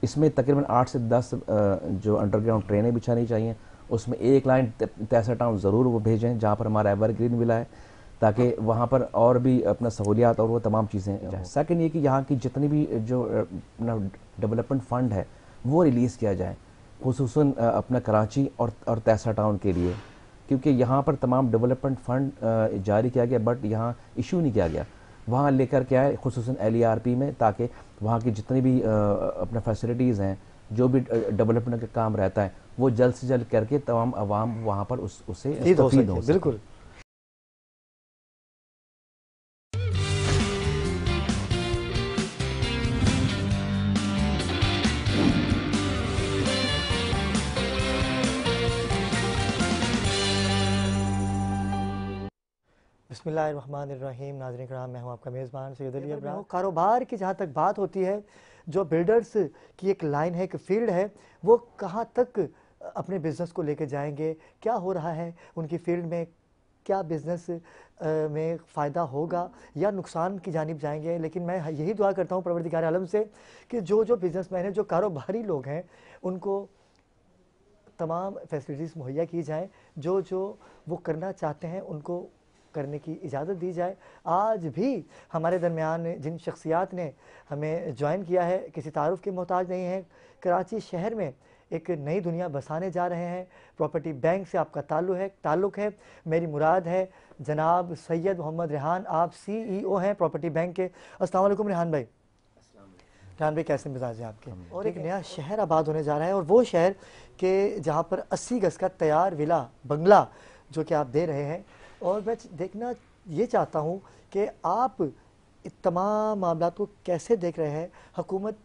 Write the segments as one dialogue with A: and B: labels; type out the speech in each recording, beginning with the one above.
A: इसमें तकरीबन 8 से 10 जो अंडरग्राउंड ट्रेनें बिछानी चाहिए। उसमें एक लाइन तैसा टाउन ज़रूर वो भेजें जहाँ पर हमारा एवरग्रीन विला है, ताकि वहाँ पर और भी अपना सहूलियात और वो तमाम चीज़ें। सेकंड ये कि यहाँ की जितनी भी जो अपना डेवलपमेंट फ़ंड है वो रिलीज़ किया जाए, खुसूसन अपना कराची और तैसा टाउन के लिए, क्योंकि यहाँ पर तमाम डेवलपमेंट फ़ंड जारी किया गया बट यहाँ इशू नहीं किया गया। वहाँ लेकर के आए खुसूसन LERP में, ताकि वहाँ की जितनी भी अपना फैसिलिटीज़ हैं, जो भी डेवलपमेंट का काम रहता है वो जल्द से जल्द करके तमाम आवाम वहाँ पर उससे मुस्तफ़ीद हो सके।
B: बिल्कुल। बिस्मिल्लाहिर्रहमानिर्रहीम। नाज़रीन कराम, मैं हूँ आपका मेज़बान सैयद अली इब्राहिम। कारोबार की जहाँ तक बात होती है, जो बिल्डर्स की एक लाइन है, एक फील्ड है, वो कहाँ तक अपने बिज़नेस को लेके जाएंगे, क्या हो रहा है उनकी फील्ड में, क्या बिज़नेस में फ़ायदा होगा या नुकसान की जानिब जाएंगे। लेकिन मैं यही दुआ करता हूँ परवरदिगार आलम से कि जो बिज़नेसमैन हैं, जो कारोबारी लोग हैं, उनको तमाम फैसिलिटीज़ मुहैया की जाएँ, जो वो करना चाहते हैं उनको करने की इजाज़त दी जाए। आज भी हमारे दरमियान जिन शख्सियात ने हमें ज्वाइन किया है, किसी तारुफ़ के मोहताज नहीं हैं। कराची शहर में एक नई दुनिया बसाने जा रहे हैं। प्रॉपर्टी बैंक से आपका ताल्लुक़ है। मेरी मुराद है जनाब सैयद मोहम्मद रेहान, आप CEO हैं प्रॉपर्टी बैंक के। अस्सलाम वालेकुम रेहान भाई। रेहान भाई, कैसे मिजाज हैं आपके? और एक नया शहर आबाद होने जा रहा है, और वो शहर के जहाँ पर 80 गज़ का तैयार विला बंगला जो कि आप दे रहे हैं। और मैं देखना ये चाहता हूँ कि आप तमाम मामला को कैसे देख रहे हैं, हुकूमत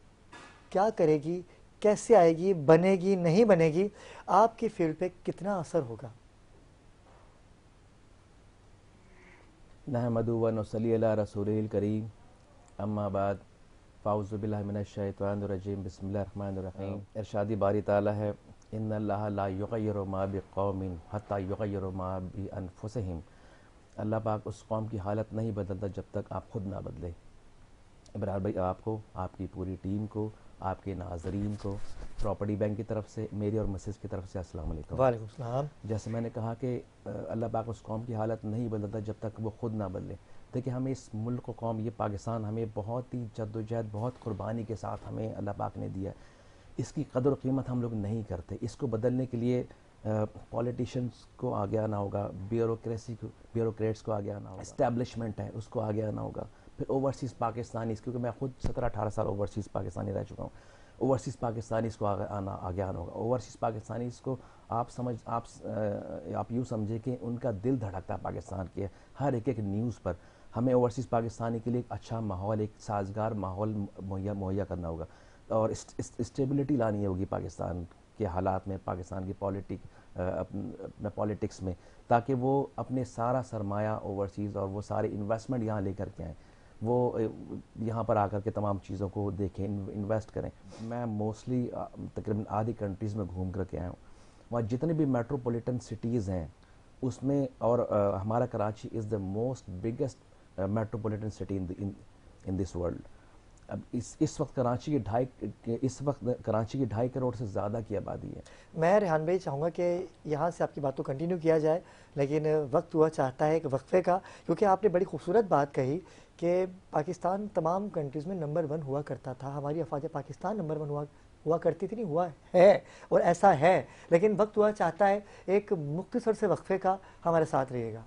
B: क्या करेगी, कैसे आएगी, बनेगी नहीं बनेगी, आपकी फील्ड पे कितना असर होगा?
A: नहमदु व नसल्ली अला रसूलिल करीम, अम्मा बाद, फ़ाउज़ु बिल्लाहि मिनश शैतानिर रजीम, बिस्मिल्लाहिर रहमानिर रहीम। इरशादी बारी ताला है, इन्नल्लाह ला युग़य्यिरु मा बिक़ौमिन हत्ता युग़य्यिरु मा बिअनफ़ुसिहिम। अल्लाह पाक उस कौम की हालत नहीं बदलता जब तक आप खुद ना बदले। इमरान भाई, आपको, आपकी पूरी टीम को, आपके नाजरीन को प्रॉपर्टी बैंक की तरफ से, मेरी और मिसेस की तरफ से अस्सलाम वालेकुम।
B: वालेकुम सलाम।
A: जैसे मैंने कहा कि अल्लाह पाक उस कौम की हालत नहीं बदलता जब तक वो खुद ना बदले। देखिए, हमें इस मुल्क को, कौम ये पाकिस्तान, हमें बहुत ही जद्दोजहद, बहुत कुर्बानी के साथ हमें अल्लाह पाक ने दिया। इसकी कदर और कीमत हम लोग नहीं करते। इसको बदलने के लिए पॉलिटिशियंस को आगे आना होगा, ब्यूरोक्रेट्स को आगे आना होगा, इस्टेब्लिशमेंट है उसको आगे आना होगा, फिर ओवरसीज़ पाकिस्तानीज़, क्योंकि मैं खुद 17-18 साल ओवरसीज़ पाकिस्तानी रह चुका हूँ। ओवरसीज़ पाकिस्तानीज़ को आगे आना होगा। ओवरसीज़ पाकिस्तानीज़ को आप यूँ समझे कि उनका दिल धड़कता है पाकिस्तान के हर एक न्यूज़ पर। हमें ओवरसीज़ पाकिस्तानी के लिए एक अच्छा माहौल, एक साजगार माहौल मुहैया करना होगा, और स्टेबिलिटी लानी होगी पाकिस्तान के हालात में, पाकिस्तान की अपने पॉलिटिक्स में, ताकि वो अपने सारा सरमाया ओवरसीज़ और वो सारे इन्वेस्टमेंट यहाँ लेकर के आएँ, वो यहाँ पर आकर के तमाम चीज़ों को देखें, इन्वेस्ट करें। मैं मोस्टली तकरीबन आधी कंट्रीज़ में घूम कर के आया हूँ। वहाँ जितने भी मेट्रोपॉलिटन सिटीज़ हैं उसमें, और हमारा Karachi is the most biggest metropolitan city in this world. अब इस वक्त कराची की 2.5 करोड़ से ज़्यादा की आबादी है।
B: मैं रेहान भाई चाहूँगा कि यहाँ से आपकी बात को कंटिन्यू किया जाए, लेकिन वक्त हुआ चाहता है एक वक्फे का, क्योंकि आपने बड़ी खूबसूरत बात कही कि पाकिस्तान तमाम कंट्रीज़ में नंबर 1 हुआ करता था। हमारी अफवाज पाकिस्तान नंबर 1 हुआ करती थी, नहीं हुआ है, और ऐसा है। लेकिन वक्त हुआ चाहता है एक मुख्तसर से वक्फे का। हमारे साथ रहिएगा।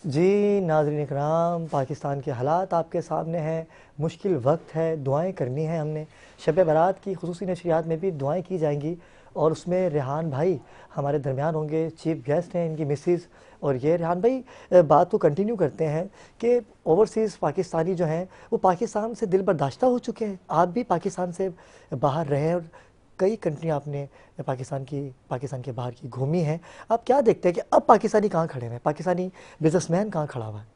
B: जी नाज़रीन इकराम, पाकिस्तान के हालात आपके सामने हैं। मुश्किल वक्त है, दुआएं करनी है हमने। शब बारात की खुसूसी नशरियात में भी दुआएं की जाएंगी, और उसमें रेहान भाई हमारे दरमियान होंगे, चीफ गेस्ट हैं इनकी मिसेस। और ये रेहान भाई बात को कंटिन्यू करते हैं कि ओवरसीज़ पाकिस्तानी जो हैं वो पाकिस्तान से दिल बर्दाश्ता हो चुके हैं। आप भी पाकिस्तान से बाहर रहे हैं, और कई कंट्री आपने पाकिस्तान के बाहर की घूमी हैं। आप क्या देखते हैं कि अब पाकिस्तानी कहाँ खड़े हैं, पाकिस्तानी बिजनेसमैन कहाँ खड़ा हुआ है?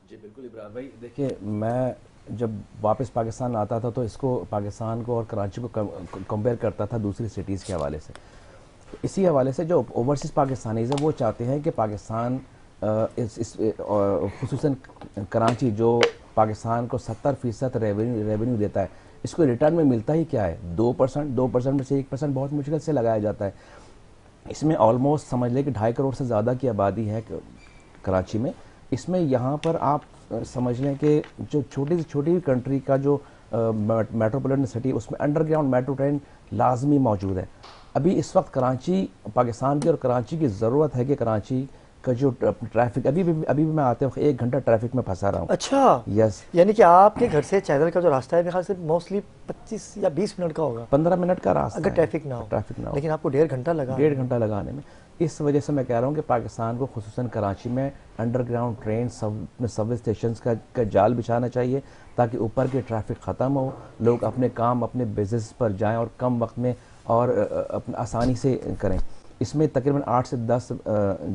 A: जी बिल्कुल इब्राहिम भाई, देखिए, मैं जब वापस पाकिस्तान आता था तो इसको पाकिस्तान को और कराची को कंपेयर करता था दूसरी सिटीज़ के हवाले से। इसी हवाले से जो ओवरसीज़ पाकिस्तानीज़ हैं वो चाहते हैं कि पाकिस्तान खुसूसन कराची जो पाकिस्तान को 70% रेवेन्यू देता है, इसको रिटर्न में मिलता ही क्या है, 2%। 2% में से 1% बहुत मुश्किल से लगाया जाता है। इसमें ऑलमोस्ट समझ लें कि 2.5 करोड़ से ज़्यादा की आबादी है कराची में। इसमें यहाँ पर आप समझ लें कि जो छोटी से छोटी कंट्री का जो मेट्रोपॉलिटन सिटी, उसमें अंडरग्राउंड मेट्रो ट्रेन लाजमी मौजूद है। अभी इस वक्त कराची पाकिस्तान की और कराची की ज़रूरत है कि कराची का जो ट्रैफिक अभी भी मैं आते वक्त 1 घंटा ट्रैफिक में फंसा रहा हूँ।
B: अच्छा,
A: यस।
B: यानी कि आपके घर से चैनल का जो रास्ता है मेरे ख्याल से मोस्टली 25 या 20 मिनट का होगा,
A: 15 मिनट का रास्ता
B: अगर
A: है,
B: ट्रैफिक ना हो। लेकिन आपको 1.5 घंटा लगा।
A: 1.5 घंटा लगाने में। इस वजह से मैं कह रहा हूँ कि पाकिस्तान को खुसूसन कराची में अंडरग्राउंड ट्रेन सबवे स्टेशन का जाल बिछाना चाहिए ताकि ऊपर के ट्रैफिक ख़त्म हो, लोग अपने काम अपने बिजनेस पर जाएं और कम वक्त में और अपना आसानी से करें। इसमें तकरीबन 8 से 10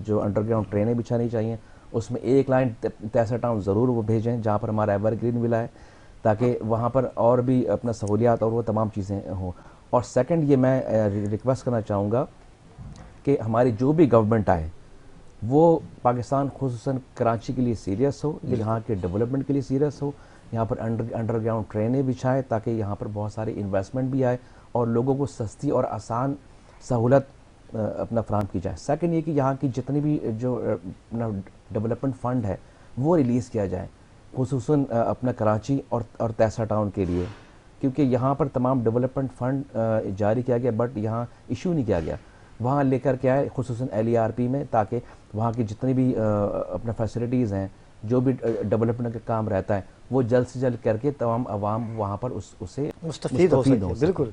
A: जो अंडरग्राउंड ट्रेनें बिछानी चाहिए। उसमें एक लाइन तैसा टाउन ज़रूर वो भेजें जहाँ पर हमारा एवरग्रीन विला है, ताकि वहाँ पर और भी अपना सहूलियात और वो तमाम चीज़ें हों। और सेकंड ये मैं रिक्वेस्ट करना चाहूँगा कि हमारी जो भी गवर्नमेंट आए वो पाकिस्तान खुसूसन कराची के लिए सीरियस हो, यहाँ के डेवलपमेंट के लिए सीरियस हो, यहाँ पर अंडरग्राउंड ट्रेनें बिछाए ताकि यहाँ पर बहुत सारी इन्वेस्टमेंट भी आए और लोगों को सस्ती और आसान सहूलत अपना फराहम की जाए। सेकंड ये कि यहाँ की जितनी भी जो अपना डेवलपमेंट फ़ंड है वो रिलीज़ किया जाए, खुसूसन अपना कराची और तैसा टाउन के लिए, क्योंकि यहाँ पर तमाम डेवलपमेंट फ़ंड जारी किया गया बट यहाँ इशू नहीं किया गया। वहाँ लेकर के आए खुसूसन LERP में, ताकि वहाँ की जितनी भी अपना फैसिलिटीज़ हैं, जो भी डेवलपमेंट का काम रहता है वो जल्द से जल्द करके तमाम अवाम वहाँ पर उससे
B: मुस्तफ़ीद हो सके। बिल्कुल।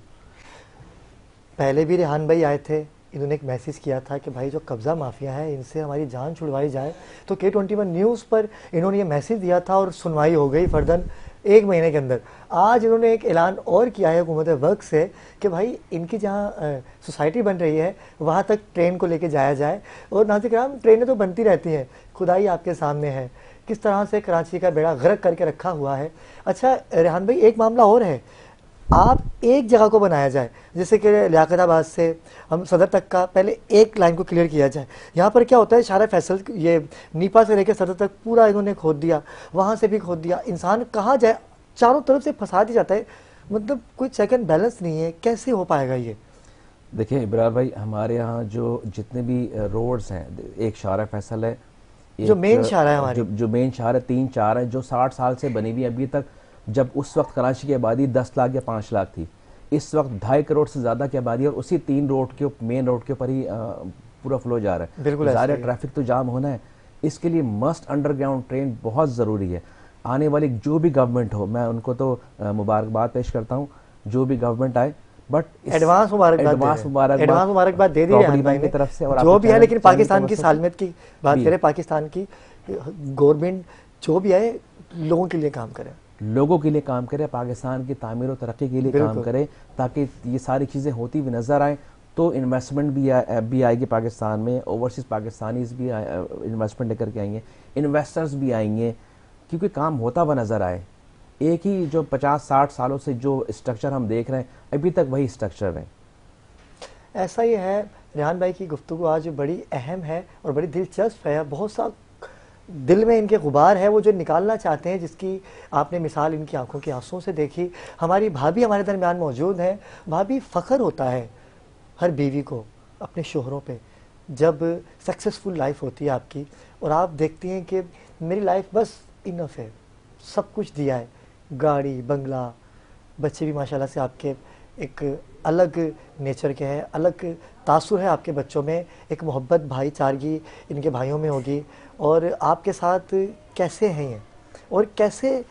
B: पहले भी रेहान भाई आए थे, इन्होंने एक मैसेज किया था कि भाई जो कब्ज़ा माफिया है इनसे हमारी जान छुड़वाई जाए, तो K21 न्यूज़ पर इन्होंने ये मैसेज दिया था और सुनवाई हो गई फर्दन 1 महीने के अंदर। आज इन्होंने एक ऐलान और किया है हुकूमत वक्त से कि भाई इनकी जहाँ सोसाइटी बन रही है वहाँ तक ट्रेन को लेके जाया जाए। और नाज़रीन, ट्रेनें तो बनती रहती हैं, खुदाई आपके सामने है किस तरह से कराची का बेड़ा गर्क करके रखा हुआ है। अच्छा रेहान भाई, एक मामला और है, आप एक जगह को बनाया जाए, जैसे कि लियाकताबाद से हम सदर तक का पहले एक लाइन को क्लियर किया जाए। यहाँ पर क्या होता है, शारा फैसल ये नीपा से लेकर सदर तक पूरा इन्होंने खोद दिया, वहाँ से भी खोद दिया, इंसान कहाँ जाए, चारों तरफ से फंसा दिया जाता है, मतलब कोई चेक एंड बैलेंस नहीं है। कैसे हो पाएगा ये?
A: देखिए इब्रार भाई, हमारे यहाँ जो जितने भी रोड्स हैं, एक शारा फैसल है,
B: जो मेन शारा है हमारे,
A: जो मेन शारा 3-4 है जो 60 साल से बनी हुई अभी तक। जब उस वक्त कराची की आबादी 10 लाख या 5 लाख थी, इस वक्त 2.5 करोड़ से ज़्यादा की आबादी, और उसी 3 रोड के मेन रोड के ऊपर ही पूरा फ्लो जा रहा है।
B: बिल्कुल,
A: ज़्यादा ट्रैफिक तो जाम होना है, इसके लिए मस्ट अंडरग्राउंड ट्रेन बहुत ज़रूरी है। आने वाली जो भी गवर्नमेंट हो, मैं उनको तो मुबारकबाद पेश करता हूँ, जो भी गवर्नमेंट आए, बट
B: एडवांस मुबारकबाद दे दी है
A: की तरफ से और
B: जो भी है। लेकिन पाकिस्तान की सालमियत की बात करें, पाकिस्तान की गवर्नमेंट जो भी आए लोगों के लिए काम करे,
A: लोगों के लिए काम करे, पाकिस्तान की तामीर और तरक्की के लिए काम करे, ताकि ये सारी चीज़ें होती हुई नज़र आएँ तो इन्वेस्टमेंट भी आएगी पाकिस्तान में, ओवरसीज़ पाकिस्तानीज़ भी इन्वेस्टमेंट लेकर के आएंगे, इन्वेस्टर्स भी आएंगे, क्योंकि काम होता हुआ नज़र आए। एक ही जो 50-60 सालों से जो स्ट्रक्चर हम देख रहे हैं, अभी तक वही स्ट्रक्चर है।
B: ऐसा ही है। रेहान भाई की गुफ्तगू आज बड़ी अहम है और बड़ी दिलचस्प है। बहुत सा दिल में इनके गुबार है वो जो निकालना चाहते हैं, जिसकी आपने मिसाल इनकी आंखों की आंसुओं से देखी। हमारी भाभी हमारे दरमियान मौजूद हैं। भाभी, फ़ख्र होता है हर बीवी को अपने शोहरों पे जब सक्सेसफुल लाइफ होती है आपकी, और आप देखती हैं कि मेरी लाइफ बस इनफ है, सब कुछ दिया है, गाड़ी बंगला, बच्चे भी माशाल्लाह से आपके एक अलग नेचर के हैं, अलग तासुर है आपके बच्चों में, एक मोहब्बत भाईचारगी इनके भाइयों में होगी। और आपके साथ कैसे हैं ये, और कैसे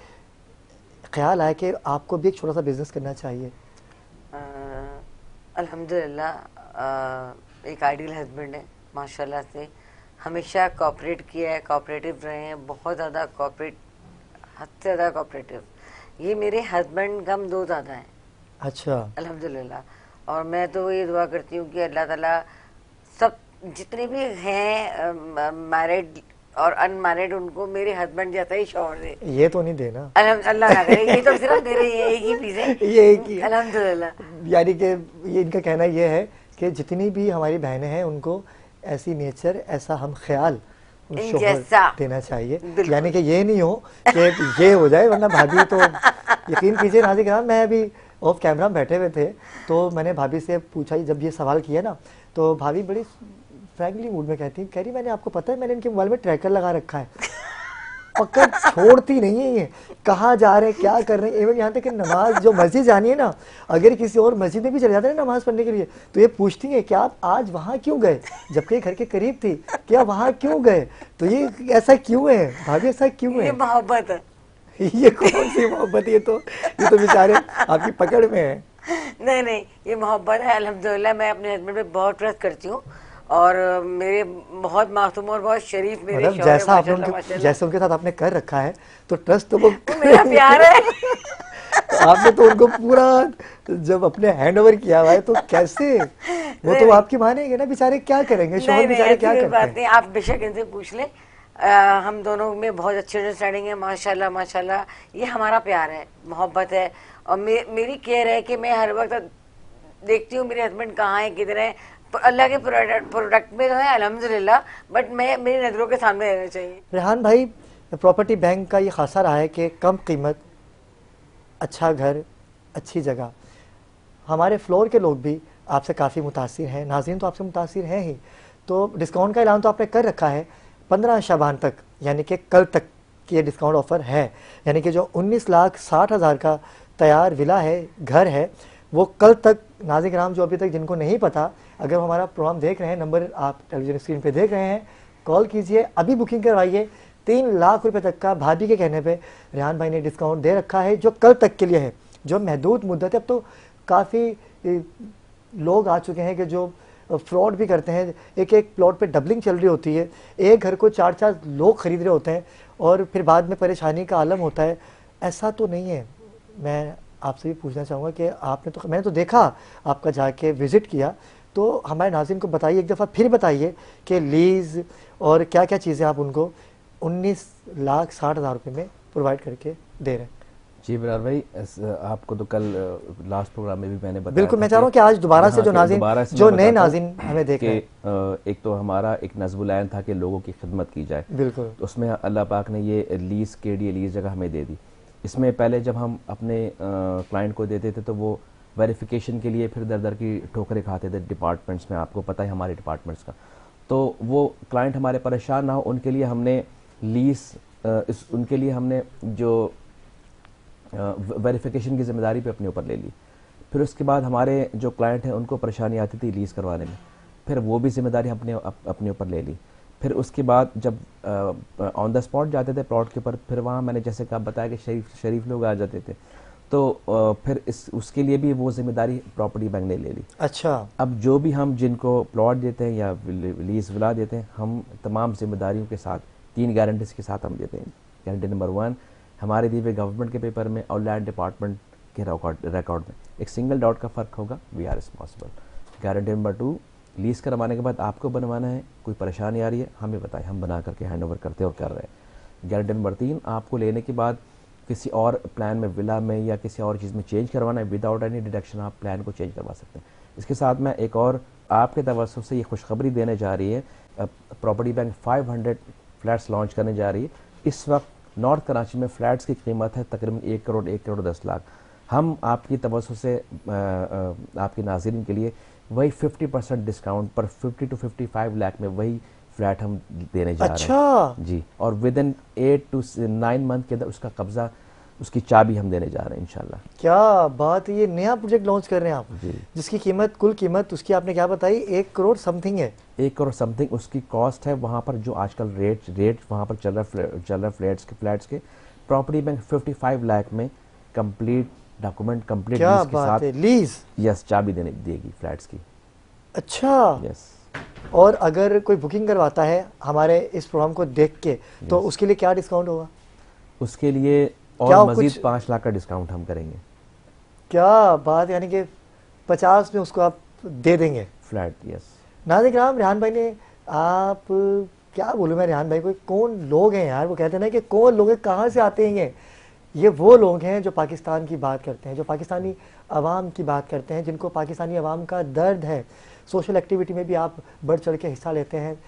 B: ख्याल आया कि आपको भी एक छोटा सा बिजनेस करना चाहिए?
C: अल्हम्दुलिल्लाह, एक आइडियल हस्बैंड है माशाल्लाह से, हमेशा कोऑपरेट किया है, कोऑपरेटिव रहे हैं, बहुत ज़्यादा कोऑपरेट, हद से ज़्यादा कोऑपरेटिव। ये मेरे हस्बैंड कम 2 ज़्यादा हैं।
B: अच्छा,
C: अल्हम्दुलिल्लाह। और मैं तो ये दुआ करती हूँ कि अल्लाह ताला सब जितने भी हैं मैरिड और अनमैरिड उनको मेरे हस्बैंड जैसा ही शौहर दे।
B: ये तो नहीं देना,
C: अल्लाह ना करे, ये तो सिर्फ मेरे ये एक ही चीज है,
B: ये एक ही है।
C: अल्हम्दुलिल्लाह।
B: यानी कि ये इनका कहना ये है कि जितनी भी हमारी बहनें हैं उनको ऐसी नेचर, ऐसा हम ख्याल शोहर
C: जैसा
B: देना चाहिए।
C: बिल्कुल।
B: यानी कि ये नहीं हो कि ये हो जाए, वरना भाभी तो यकीन कीजिए नाज़रीन किराम, मैं अभी ऑफ कैमरा में बैठे हुए थे तो मैंने भाभी से पूछा, जब ये सवाल किया ना तो भाभी बड़ी फ्रैंकली मूड में कह रही मैंने आपको पता है मैंने इनके मोबाइल में ट्रैकर लगा रखा है, पकड़ छोड़ती नहीं है ये, कहाँ जा रहे हैं क्या कर रहे हैं। एवं यहाँ तक कि नमाज जो मस्जिद जानी है ना, अगर किसी और मस्जिद में भी चले जाते हैं नमाज पढ़ने के लिए तो ये पूछती है कि आप आज वहाँ क्यों गए, जबकि घर के करीब थी, क्या वहाँ क्यों गए, तो ये ऐसा क्यों है भाभी, ऐसा क्यों है?
C: ये मोहब्बत है।
B: ये कौन सी मोहब्बत, ये तो बेचारे आपकी पकड़ में है।
C: नहीं नहीं, ये मोहब्बत है अल्हम्दुलिल्लाह। मैं अपने हस्बैंड पे बहुत ट्रस्ट करती हूँ और मेरे बहुत मासूम और बहुत शरीफ मेरे
B: मतलब
C: शौहर हैं,
B: जैसा आपने
C: माशाल्लाह,
B: उनके जैसे उनके साथ आपने कर रखा है तो ट्रस्ट तो वो
C: मेरा प्यार है।
B: तो आपने तो उनको पूरा जब अपने हैंड ओवर किया हुआ है तो कैसे, वो तो आपकी मानेंगे ना बेचारे, क्या करेंगे शौहर बेचारे, क्या करते
C: बात
B: हैं?
C: नहीं, आप बेशक इनसे पूछ लें। हम दोनों में बहुत अच्छी अंडरस्टैंडिंग है माशाल्लाह माशाल्लाह। ये हमारा प्यार है, मोहब्बत है और मेरी केयर है कि मैं हर वक्त देखती हूँ मेरे हस्बैंड कहाँ हैं, किधर हैं। अल्लाह के प्रोडक्ट में तो है अल्हम्दुलिल्लाह, बट मैं मेरी नज़रों के सामने रहना चाहिए।
B: रेहान भाई, प्रॉपर्टी बैंक का ये खासा रहा है कि कम कीमत, अच्छा घर, अच्छी जगह। हमारे फ्लोर के लोग भी आपसे काफ़ी मुतासिर हैं, नाज़रीन तो आपसे मुतासिर हैं ही, तो डिस्काउंट का ऐलान तो आपने कर रखा है 15 शाबान तक, यानी कि कल तक की ये डिस्काउंट ऑफ़र है। यानी कि जो 19,60,000 का तैयार विला है, घर है, वो कल तक नाज़रीन किराम जो अभी तक जिनको नहीं पता, अगर वो हमारा प्रोग्राम देख रहे हैं, नंबर आप टेलीविजन स्क्रीन पे देख रहे हैं, कॉल कीजिए, अभी बुकिंग करवाइए। 3 लाख रुपए तक का भाभी के कहने पे रेहान भाई ने डिस्काउंट दे रखा है, जो कल तक के लिए है, जो महदूद मुद्दत है। अब तो काफ़ी लोग आ चुके हैं कि जो फ्रॉड भी करते हैं, एक एक प्लॉट पे डबलिंग चल रही होती है, एक घर को 4-4 लोग खरीद रहे होते हैं और फिर बाद में परेशानी का आलम होता है। ऐसा तो नहीं है। मैं आपसे भी पूछना चाहूँगा कि मैंने तो देखा, आपका जाके विज़िट किया, तो हमारे नाज़रीन को बताइए, एक दफ़ा फिर बताइए कि लीज़ और क्या क्या चीज़ें आप उनको 19,60,000 रुपये में प्रोवाइड करके दे रहे हैं।
A: जी बिलाल भाई, आपको तो कल लास्ट प्रोग्राम में भी मैंने बताया।
B: बिल्कुल, मैं चाह रहा हूँ कि आज दोबारा से जो नाज़रीन, जो नए नाज़रीन हमें देख रहे हैं,
A: एक तो हमारा एक नज़्मुल ऐन था कि लोगों की खिदमत की जाए।
B: बिल्कुल,
A: तो उसमें अल्लाह पाक ने ये लीज़ KDA लीज़ जगह हमें दे दी। इसमें पहले जब हम अपने क्लाइंट को देते थे तो वो वेरिफिकेशन के लिए फिर दर दर की ठोकरें खाते थे डिपार्टमेंट्स में, आपको पता है हमारे डिपार्टमेंट्स का। तो वो क्लाइंट हमारे परेशान ना हो उनके लिए हमने उनके लिए हमने जो वेरिफिकेशन की जिम्मेदारी पे अपने ऊपर ले ली। फिर उसके बाद हमारे जो क्लाइंट हैं उनको परेशानी आती थी लीज़ करवाने में, फिर वो भी जिम्मेदारी अपने ऊपर ले ली। फिर उसके बाद जब ऑन द स्पॉट जाते थे प्लॉट के ऊपर, फिर वहाँ मैंने जैसे कहा बताया कि शरीफ लोग आ जाते थे, तो फिर उसके लिए भी वो जिम्मेदारी प्रॉपर्टी बैंक ने ले ली।
B: अच्छा,
A: अब जो भी हम जिनको प्लॉट देते हैं या लीज़ विला देते हैं, हम तमाम जिम्मेदारियों के साथ 3 गारंटीज के साथ हम देते हैं। गारंटी नंबर 1 हमारे दिए हुए गवर्नमेंट के पेपर में और लैंड डिपार्टमेंट के रिकॉर्ड में एक सिंगल डॉट का फ़र्क होगा, we are responsible. Guarantee number 2, lease करवाने के बाद आपको बनवाना है, कोई परेशानी आ रही है हमें बताएं, हम बना करके हैंड ओवर करते और कर रहे हैं। गारंटी नंबर 3, आपको लेने के बाद किसी और प्लान में, विला में या किसी और चीज़ में चेंज करवाना है, विदाउट एनी डिडक्शन आप प्लान को चेंज करवा सकते हैं। इसके साथ मैं एक और आपके तवज्जो से ये खुशखबरी देने जा रही है, प्रॉपर्टी बैंक 500 फ्लैट्स लॉन्च करने जा रही है। इस वक्त नॉर्थ कराची में फ्लैट्स की कीमत है तकरीबन 1 करोड़ 10 लाख। हम आपकी तवज्जो से आपके नाज़रीन के लिए वही 50% डिस्काउंट पर 50 to 55 लाख में वही फ्लैट हम देने जा रहे हैं जी, और विद इन 8 to 9 मंथ के अंदर उसका कब्जा, उसकी चाबी हम देने जा रहे हैं इंशाल्लाह।
B: क्या बात है, ये नया प्रोजेक्ट लॉन्च कर रहे हैं आप
A: जी,
B: जिसकी कीमत, कुल कीमत उसकी आपने क्या बताई, 1 करोड़ समथिंग है।
A: 1 करोड़ समथिंग उसकी कॉस्ट है। वहाँ पर जो आजकल रेट वहाँ पर चल रहा फ्लैट्स के प्रॉपर्टी बैंक 55 लाख में कंप्लीट डॉक्यूमेंट, कंप्लीट लीज के साथ,
B: लीज,
A: यस, चाबी देगी फ्लैट्स की।
B: अच्छा,
A: यस।
B: और अगर कोई बुकिंग करवाता है हमारे इस प्रोग्राम को देख के, तो उसके लिए क्या डिस्काउंट होगा?
A: उसके लिए और मजीद 5 लाख का डिस्काउंट हम करेंगे।
B: क्या बात, यानी कि 50 में उसको आप दे देंगे
A: फ्लैट, यस।
B: नाज़रीन किराम, रेहान भाई ने आप क्या बोलूँ मैं रेहान भाई को, कौन लोग हैं यार, वो कहते हैं ना कि कौन लोग हैं, कहाँ से आते हैं ये वो लोग हैं जो पाकिस्तान की बात करते हैं, जो पाकिस्तानी अवाम की बात करते हैं, जिनको पाकिस्तानी अवाम का दर्द है। सोशल एक्टिविटी में भी आप बढ़ चढ़ के हिस्सा लेते हैं।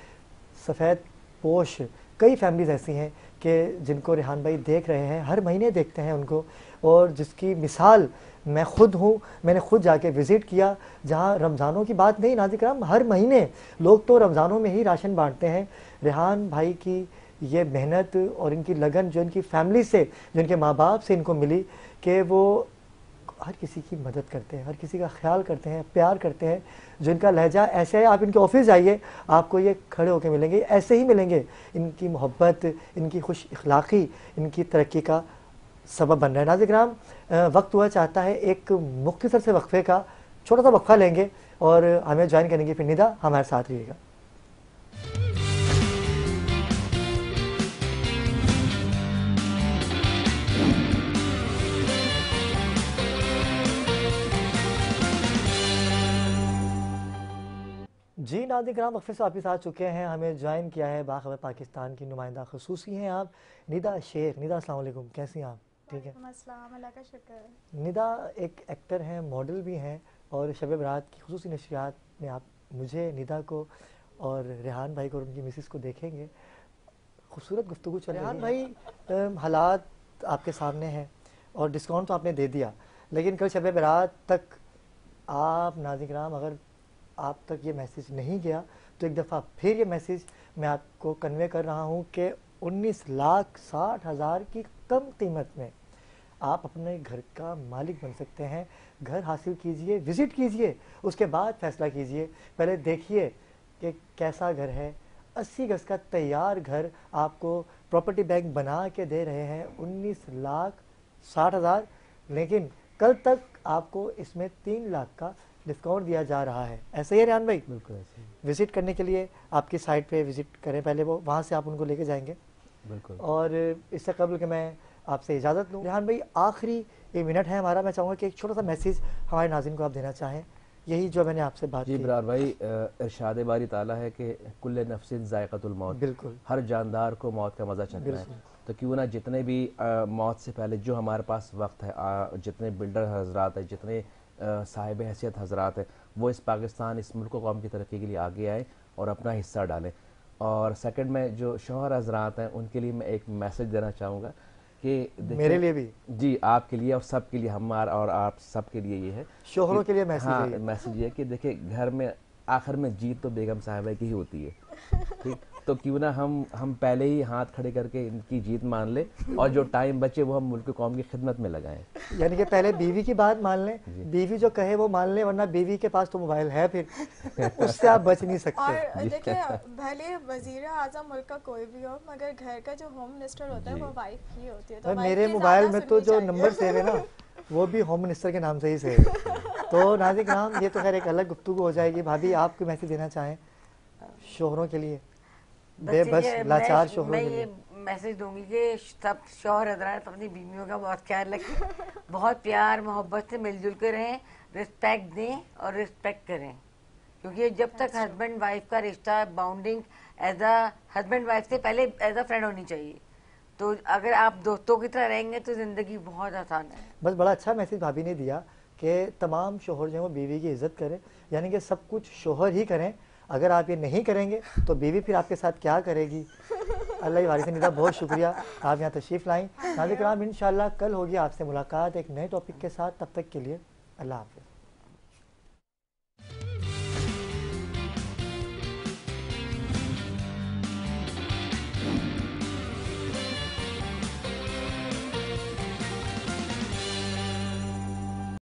B: सफ़ेद पोश कई फैमिलीज़ ऐसी हैं कि जिनको रेहान भाई देख रहे हैं, हर महीने देखते हैं उनको, और जिसकी मिसाल मैं खुद हूँ। मैंने खुद जाके विज़िट किया, जहाँ रमज़ानों की बात नहीं नाज़िर कराम, हर महीने लोग तो रमज़ानों में ही राशन बांटते हैं। रेहान भाई की ये मेहनत और इनकी लगन जो इनकी फैमिली से, जो इनके माँ बाप से इनको मिली, कि वो हर किसी की मदद करते हैं, हर किसी का ख्याल करते हैं, प्यार करते हैं। जो इनका लहजा ऐसे है, आप इनके ऑफिस जाइए आपको ये खड़े होकर मिलेंगे, ऐसे ही मिलेंगे। इनकी मोहब्बत, इनकी खुश इखलाक़ी इनकी तरक्की का सबब बन रहा है। नाज़िर किराम, वक्त हुआ चाहता है एक मुख्तसर से वक्फे का, छोटा सा वक्फा लेंगे और हमें ज्वाइन करेंगे। फिर निदा हमारे साथ रहिएगा। जी नाज़िर किराम, वक्फे से वापस आ चुके हैं। हमें ज्वाइन किया है बाखबर पाकिस्तान की नुमाइंदा खसूसी हैं आप, निदा शेख। निदा अस्सलाम वालेकुम, कैसी हैं आप? ठीक है,
D: अल्लाह का शुक्र है।
B: निदा एक एक्टर हैं, मॉडल भी हैं, और शब बारात की खसूसी नशरियात में आप मुझे, निदा को और रेहान भाई को और उनकी मिसिस को देखेंगे। खूबसूरत गुफ्तगू चल रही है। रेहान भाई, हालात आपके सामने हैं और डिस्काउंट तो आपने दे दिया, लेकिन कल शब बारात तक आप नाज़िर किराम, अगर आप तक ये मैसेज नहीं गया तो एक दफ़ा फिर ये मैसेज मैं आपको कन्वे कर रहा हूँ कि 19,60,000 की कम कीमत में आप अपने घर का मालिक बन सकते हैं। घर हासिल कीजिए, विज़िट कीजिए, उसके बाद फ़ैसला कीजिए। पहले देखिए कि कैसा घर है। 80 गज़ का तैयार घर आपको प्रॉपर्टी बैंक बना के दे रहे हैं 19,60,000, लेकिन कल तक आपको इसमें 3 लाख का डिस्काउंट दिया जा रहा है। ऐसे ही है रेहान भाई?
A: बिल्कुल ऐसे ही।
B: विज़िट करने के लिए आपकी साइट पे विज़िट करें पहले, वो वहाँ से आप उनको लेके जाएंगे।
A: बिल्कुल।
B: और इससे कबल कि मैं आपसे इजाज़त लूँ, रेहान भाई आखिरी 1 मिनट है हमारा, मैं चाहूँगा कि एक छोटा सा मैसेज हमारे नाज़रीन को आप देना चाहें, यही जो मैंने आपसे बात
A: जी
B: की।
A: बरार भाई, इरशाद बारी ताला है कि कुल्ले नफ्सिन ज़ायक़तुल मौत,
B: बिल्कुल,
A: हर जानदार को मौत का मज़ा चखना है। तो क्यों ना जितने भी मौत से पहले जो हमारे पास वक्त है, जितने बिल्डर हजरात हैं, जितने साहिब हैसियत हजरात हैं, वो इस पाकिस्तान, इस मुल्क कौम की तरक्की के लिए आगे आए और अपना हिस्सा डालें। और सेकंड में जो शौहर हजरात हैं उनके लिए मैं एक मैसेज देना चाहूँगा कि
B: मेरे लिए भी,
A: जी आपके लिए और सब के लिए, हमारा और आप सब के लिए ये है,
B: शोहरों के लिए मैसेज
A: हाँ
B: है ये।
A: मैसेज ये कि देखिए, घर में आखिर में जीत तो बेगम साहिबा की ही होती है, ठीक। तो क्यों ना हम पहले ही हाथ खड़े करके इनकी जीत मान ले और जो टाइम बचे वो हम मुल्क कौम की खिदमत में लगाएं।
B: यानी कि पहले बीवी की बात मान लें, बीवी जो कहे वो मान लें, वरना बीवी के पास तो मोबाइल है, फिर उससे आप बच नहीं सकते।
D: और देखिए, भले वजीर आजम मुल्क का कोई भी हो, मगर घर का जो होम मिनिस्टर होता है वो वाइफ ही होती है। तो
B: मेरे मोबाइल में तो जो नंबर सेव है ना, वो भी होम मिनिस्टर के नाम से ही सेव है। तो नाज़िर किराम, ये तो खैर एक अलग गुफ्तगू हो जाएगी। भाभी, आप कोई मैसेज देना चाहें शोहरों के लिए, बेबस लाचार शोहरों के लिए?
C: मैसेज दूंगी कि सब शौहर हज़रात अपनी बीवियों का बहुत ख्याल रखें, बहुत प्यार मोहब्बत से मिलजुल कर रहें, रिस्पेक्ट दें और रिस्पेक्ट करें, क्योंकि जब तक हस्बैंड वाइफ का रिश्ता, bonding as a husband wife से पहले एज अ फ्रेंड होनी चाहिए। तो अगर आप दोस्तों की तरह रहेंगे तो ज़िंदगी बहुत आसान है।
B: बस बड़ा अच्छा मैसेज भाभी ने दिया कि तमाम शोहर जो है वो बीवी की इज्जत करें, यानी कि सब कुछ शोहर ही करें। अगर आप ये नहीं करेंगे तो बीवी फिर आपके साथ क्या करेगी? अल्लाह की वारिस। निदा, बहुत शुक्रिया आप यहाँ तशरीफ़ लाई। नाज़िर किराम, इंशाअल्लाह कल होगी आपसे मुलाकात एक नए टॉपिक के साथ। तब तक के लिए अल्लाह हाफ़िज़।